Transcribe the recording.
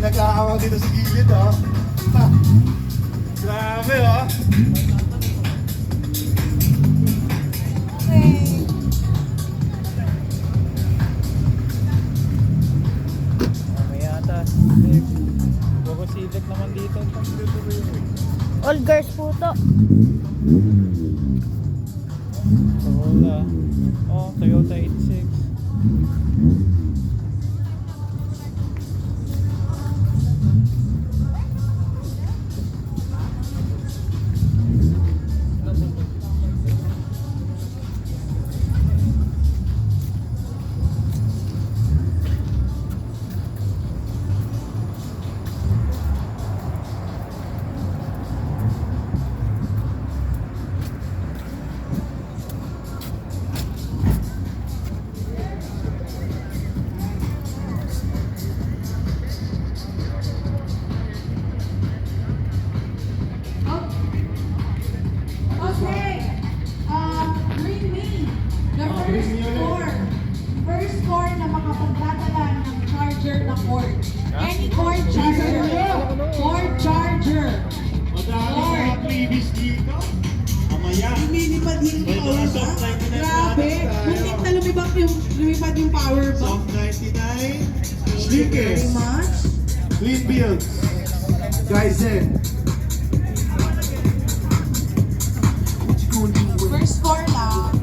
nag-aawang dito sa gilid, oh. Ha. Grabe, oh. May yata. Boko Civic naman dito. All girls po to. Corolla. Oh, Toyota 86. Okay. Bring me the first cord na makapagdadala ng charger na cord. Any cord charger. Cord charger. Madami sa previous dito. Mamaya. Lumilipad yung May power mga ba? soft 99 Grabe. Muntik na lumipad yung power ba? Soft 99. Very Sneakers. much. Clean builds. Kaizen. First core lang.